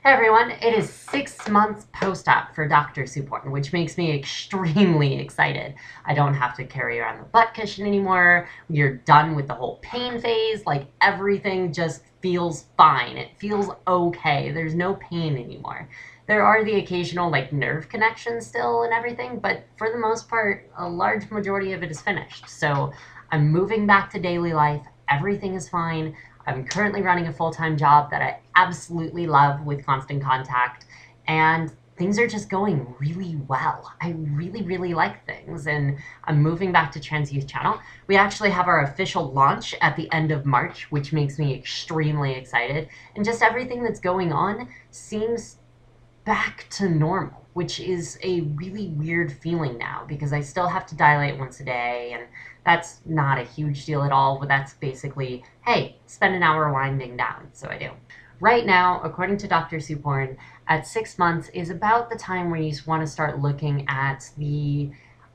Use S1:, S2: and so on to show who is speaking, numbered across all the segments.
S1: Hey everyone, it is 6 months post-op for Dr. Suporn, which makes me extremely excited. I don't have to carry around the butt cushion anymore. You're done with the whole pain phase. Like everything just feels fine. It feels okay. There's no pain anymore. There are the occasional like nerve connections still and everything, but for the most part, a large majority of it is finished. So I'm moving back to daily life. Everything is fine. I'm currently running a full-time job that I absolutely love with Constant Contact, and things are just going really well. I really, really like things, and I'm moving back to Trans Youth Channel. We actually have our official launch at the end of March, which makes me extremely excited, and just everything that's going on seems back to normal, which is a really weird feeling now because I still have to dilate once a day, and that's not a huge deal at all, but that's basically, hey, spend an hour winding down, so I do. Right now, according to Dr. Suporn, at 6 months is about the time where you want to start looking at the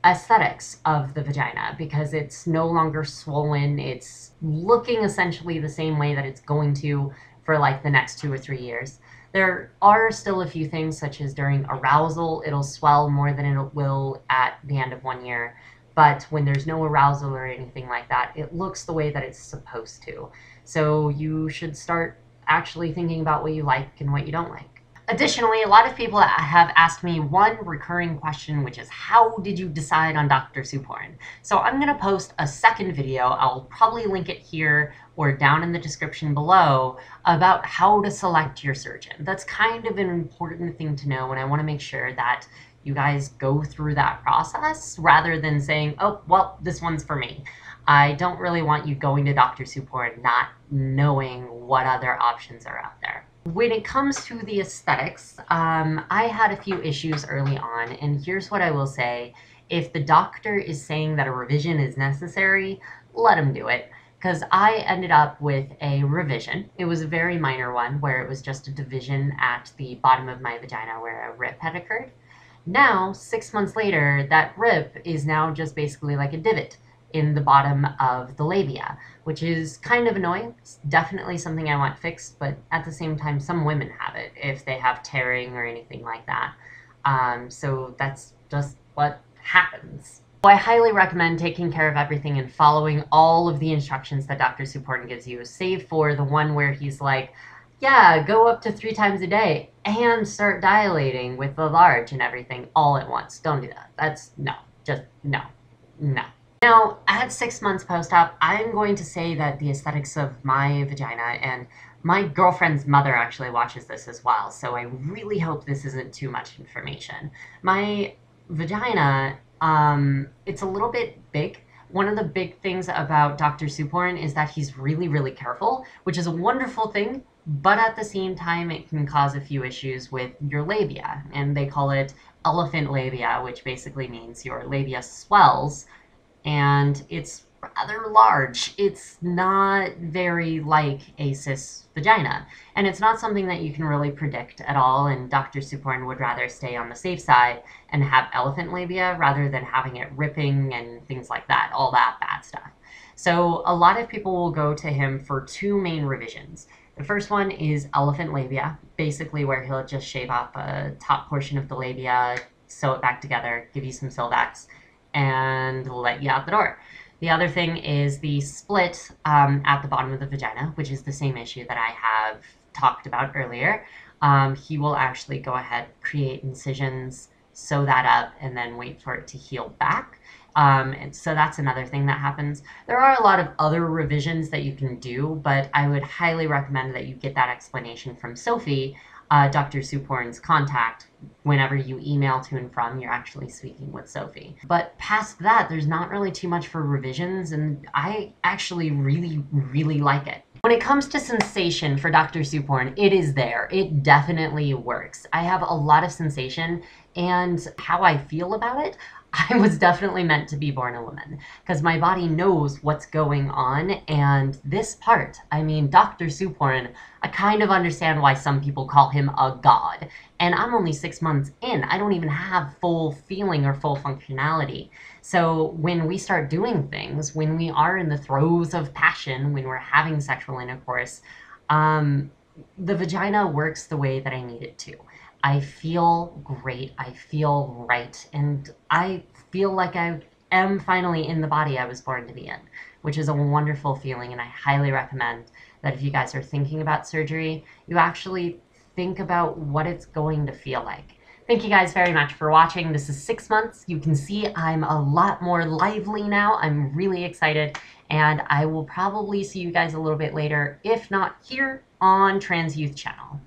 S1: aesthetics of the vagina because it's no longer swollen. It's looking essentially the same way that it's going to for like the next 2 or 3 years. There are still a few things, such as during arousal, it'll swell more than it will at the end of 1 year. But when there's no arousal or anything like that, it looks the way that it's supposed to. So you should start actually thinking about what you like and what you don't like. Additionally, a lot of people have asked me one recurring question, which is how did you decide on Dr. Suporn? So I'm going to post a second video. I'll probably link it here or down in the description below about how to select your surgeon. That's kind of an important thing to know, and I want to make sure that you guys go through that process rather than saying, oh, well, this one's for me. I don't really want you going to Dr. Suporn not knowing what other options are out there. When it comes to the aesthetics, I had a few issues early on, and here's what I will say. If the doctor is saying that a revision is necessary, let him do it. Because I ended up with a revision. It was a very minor one where it was just a division at the bottom of my vagina where a rip had occurred. Now, 6 months later, that rip is now just basically like a divot in the bottom of the labia, which is kind of annoying. It's definitely something I want fixed, but at the same time, some women have it if they have tearing or anything like that. So that's just what happens. So I highly recommend taking care of everything and following all of the instructions that Dr. Suporn gives you, save for the one where he's like, yeah, go up to 3 times a day and start dilating with the large and everything all at once. Don't do that. That's no, just no, no. Now, at 6 months post-op, I'm going to say that the aesthetics of my vagina, and my girlfriend's mother actually watches this as well, so I really hope this isn't too much information. My vagina, it's a little bit big. One of the big things about Dr. Suporn is that he's really, really careful, which is a wonderful thing, but at the same time, it can cause a few issues with your labia, and they call it elephant labia, which basically means your labia swells and it's rather large. It's not very like a cis vagina, and it's not something that you can really predict at all, and Dr. Suporn would rather stay on the safe side and have elephant labia rather than having it ripping and things like that, all that bad stuff. So a lot of people will go to him for two main revisions. The first one is elephant labia, basically where he'll just shave off a top portion of the labia, sew it back together, give you some Silvax, and let you out the door. The other thing is the split at the bottom of the vagina, which is the same issue that I have talked about earlier. He will actually go ahead, create incisions, sew that up, and then wait for it to heal back. And so that's another thing that happens. There are a lot of other revisions that you can do, but I would highly recommend that you get that explanation from Sophie, Dr. Suporn's contact. Whenever you email to and from, you're actually speaking with Sophie. But past that, there's not really too much for revisions, and I actually really, really like it. When it comes to sensation for Dr. Suporn, it is there. It definitely works. I have a lot of sensation, and how I feel about it, I was definitely meant to be born a woman because my body knows what's going on. And this part, I mean, Dr. Suporn, I kind of understand why some people call him a god. And I'm only 6 months in. I don't even have full feeling or full functionality. So when we start doing things, when we are in the throes of passion, when we're having sexual intercourse, the vagina works the way that I need it to. I feel great. I feel right. And I feel like I am finally in the body I was born to be in, which is a wonderful feeling. And I highly recommend that if you guys are thinking about surgery, you actually think about what it's going to feel like. Thank you guys very much for watching. This is 6 months. You can see I'm a lot more lively now. I'm really excited, and I will probably see you guys a little bit later, if not here on Trans Youth Channel.